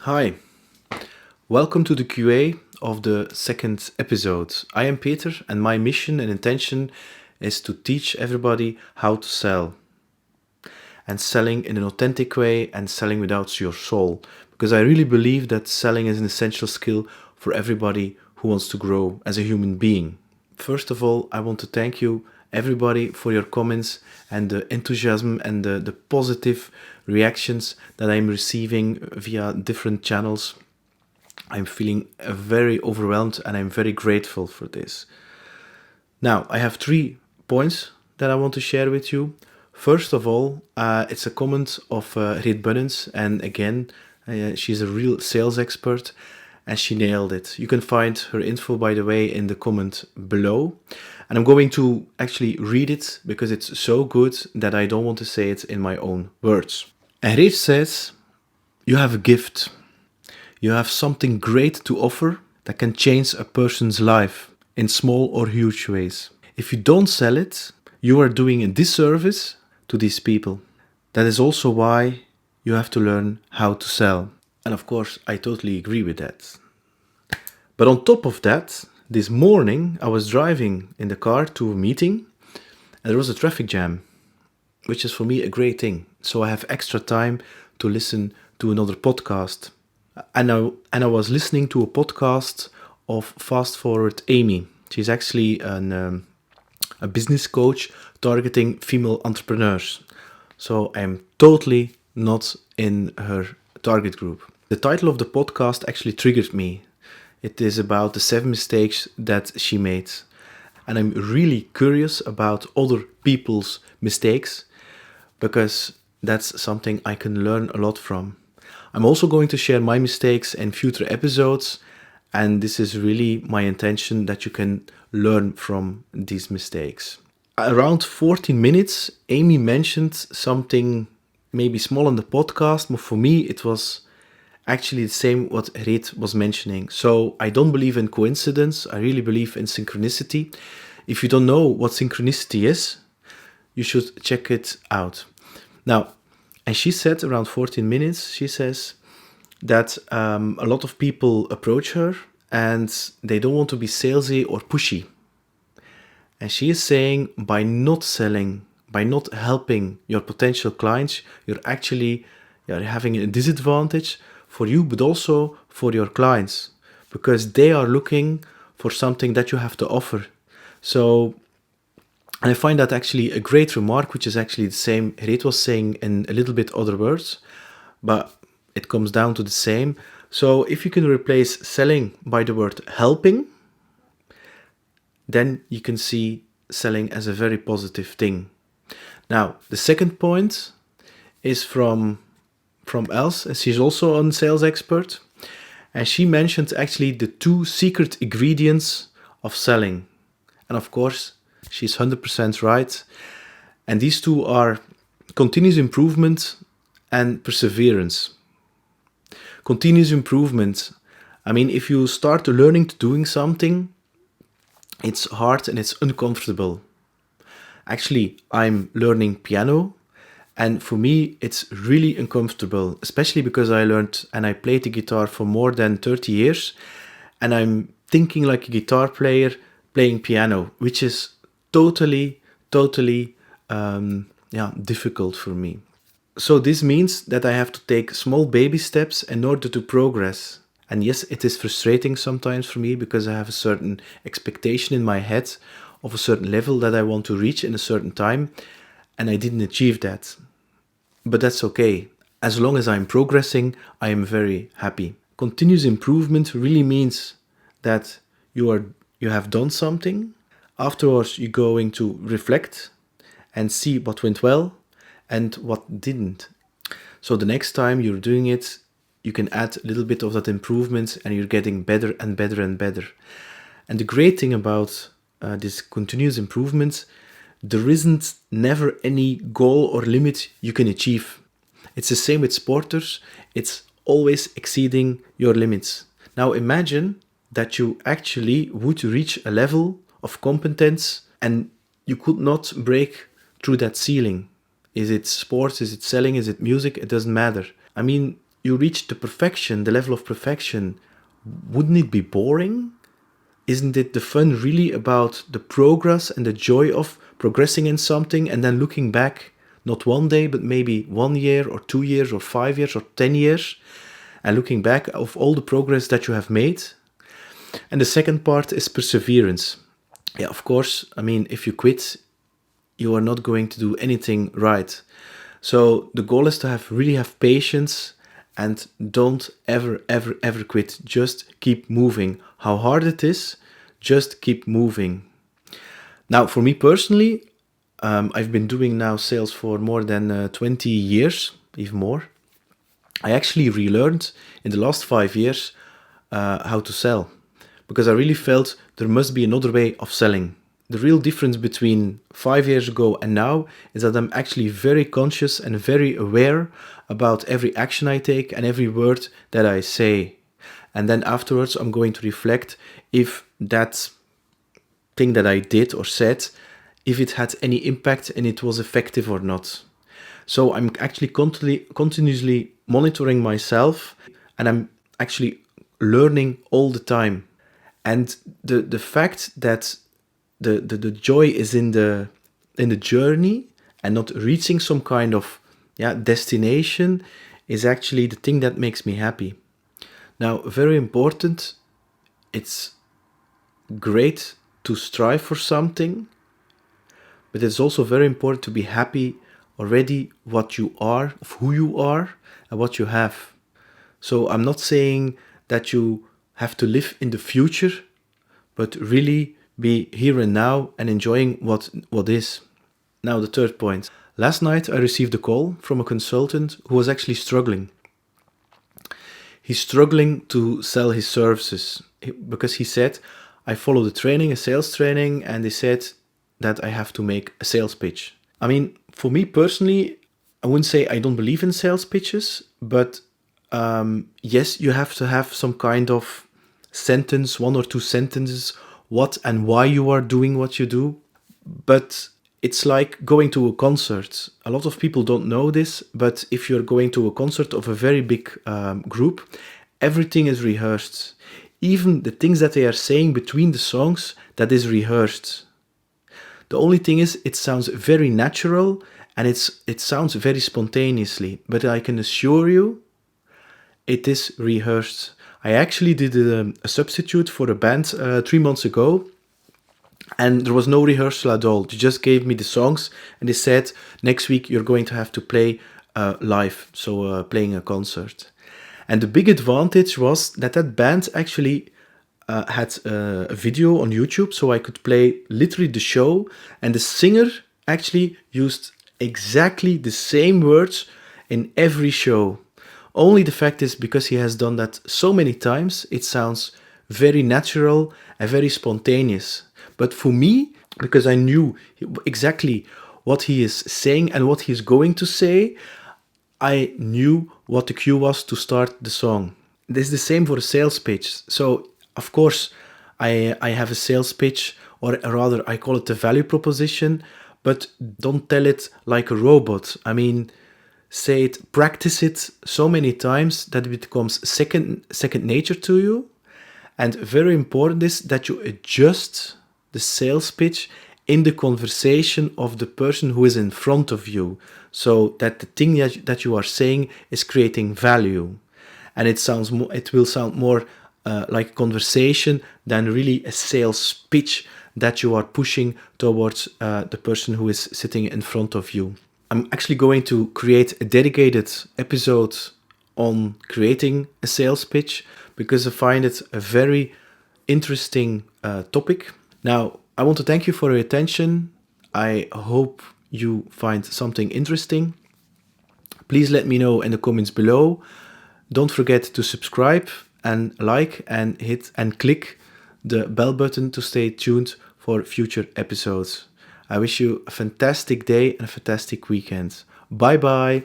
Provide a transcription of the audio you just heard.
Hi, welcome to the QA of the second episode. I am Peter, and my mission and intention is to teach everybody how to sell. And selling in an authentic way and selling without your soul. Because I really believe that selling is an essential skill for everybody who wants to grow as a human being. First of all, I want to thank you, everybody, for your comments and the enthusiasm and the positive reactions that I'm receiving via different channels. I'm feeling very overwhelmed and I'm very grateful for this. Now, I have 3 points that I want to share with you. First of all, it's a comment of Reet Bunnens, and again, she's a real sales expert and she nailed it. You can find her info, by the way, in the comment below. And I'm going to actually read it because it's so good that I don't want to say it in my own words. And Reet says, "You have a gift. You have something great to offer that can change a person's life in small or huge ways. If you don't sell it, you are doing a disservice to these people. That is also why you have to learn how to sell." And of course, I totally agree with that. But on top of that, this morning I was driving in the car to a meeting and there was a traffic jam, which is for me a great thing. So I have extra time to listen to another podcast. And I was listening to a podcast of Fast Forward Amy. She's actually a business coach targeting female entrepreneurs. So I'm totally not in her target group. The title of the podcast actually triggered me. It is about the 7 mistakes that she made. And I'm really curious about other people's mistakes because that's something I can learn a lot from. I'm also going to share my mistakes in future episodes, and this is really my intention that you can learn from these mistakes. Around 14 minutes, Amy mentioned something maybe small on the podcast, but for me it was actually the same what Reet was mentioning. So I don't believe in coincidence, I really believe in synchronicity. If you don't know what synchronicity is, you should check it out. Now, and she said around 14 minutes, she says that a lot of people approach her and they don't want to be salesy or pushy. And she is saying by not selling, by not helping your potential clients, you're actually having a disadvantage for you, but also for your clients, because they are looking for something that you have to offer. So I find that actually a great remark, which is actually the same Reet was saying in a little bit other words, but it comes down to the same. So if you can replace selling by the word helping, then you can see selling as a very positive thing. Now, the second point is from Els, and she's also a sales expert, and she mentioned actually the 2 secret ingredients of selling. And of course, she's 100% right. And these 2 are continuous improvement and perseverance. Continuous improvement. I mean, if you start learning to doing something, it's hard and it's uncomfortable. Actually, I'm learning piano, and for me, it's really uncomfortable, especially because I learned and I played the guitar for more than 30 years, and I'm thinking like a guitar player playing piano, which is totally difficult for me. So this means that I have to take small baby steps in order to progress. And yes, it is frustrating sometimes for me because I have a certain expectation in my head of a certain level that I want to reach in a certain time, and I didn't achieve that. But that's okay. As long as I'm progressing, I am very happy. Continuous improvement really means that you have done something. Afterwards, you're going to reflect and see what went well and what didn't. So the next time you're doing it, you can add a little bit of that improvement and you're getting better and better and better. And the great thing about this continuous improvement, there isn't never any goal or limit you can achieve. It's the same with sporters. It's always exceeding your limits. Now imagine that you actually would reach a level of competence and you could not break through that ceiling. Is it sports? Is it selling? Is it music? It doesn't matter. I mean, you reach the perfection, the level of perfection, wouldn't it be boring? Isn't it the fun really about the progress and the joy of progressing in something and then looking back, not one day, but maybe 1 year or 2 years or 5 years or 10 years, and looking back of all the progress that you have made? And the second part is perseverance. Yeah, of course, I mean, if you quit, you are not going to do anything right. So the goal is to really have patience and don't ever quit. Just keep moving. How hard it is, just keep moving. Now, for me personally, I've been doing now sales for more than 20 years, even more. I actually relearned in the last 5 years how to sell, because I really felt there must be another way of selling. The real difference between 5 years ago and now is that I'm actually very conscious and very aware about every action I take and every word that I say. And then afterwards, I'm going to reflect if that thing that I did or said, if it had any impact and it was effective or not. So I'm actually continuously monitoring myself, and I'm actually learning all the time. And the fact that the joy is in the journey and not reaching some kind of destination is actually the thing that makes me happy. Now, very important, it's great to strive for something, but it's also very important to be happy already what you are, of who you are, and what you have. So I'm not saying that you have to live in the future, but really be here and now and enjoying what is. Now, the third point. Last night I received a call from a consultant who was actually struggling. He's struggling to sell his services because he said, I followed a sales training, and they said that I have to make a sales pitch. I mean, for me personally, I wouldn't say I don't believe in sales pitches, but yes, you have to have some kind of sentence, 1 or 2 sentences, what and why you are doing what you do. But it's like going to a concert. A lot of people don't know this, but if you're going to a concert of a very big group, everything is rehearsed. Even the things that they are saying between the songs, that is rehearsed. The only thing is, it sounds very natural and it sounds very spontaneously. But I can assure you, it is rehearsed. I actually did a substitute for a band 3 months ago, and there was no rehearsal at all. They just gave me the songs, and they said, next week you're going to have to play live, so playing a concert. And the big advantage was that band actually had a video on YouTube, so I could play literally the show, and the singer actually used exactly the same words in every show. Only the fact is, because he has done that so many times, it sounds very natural and very spontaneous. But for me, because I knew exactly what he is saying and what he's going to say, I knew what the cue was to start the song. This is the same for a sales pitch. So, of course, I have a sales pitch, or rather I call it a value proposition, but don't tell it like a robot. I mean, say it, practice it so many times that it becomes second nature to you. And very important is that you adjust the sales pitch in the conversation of the person who is in front of you, so that the thing that you are saying is creating value, and it will sound more like a conversation than really a sales pitch that you are pushing towards the person who is sitting in front of you. I'm actually going to create a dedicated episode on creating a sales pitch, because I find it a very interesting topic. Now, I want to thank you for your attention. I hope you find something interesting. Please let me know in the comments below. Don't forget to subscribe and like and hit and click the bell button to stay tuned for future episodes. I wish you a fantastic day and a fantastic weekend. Bye bye.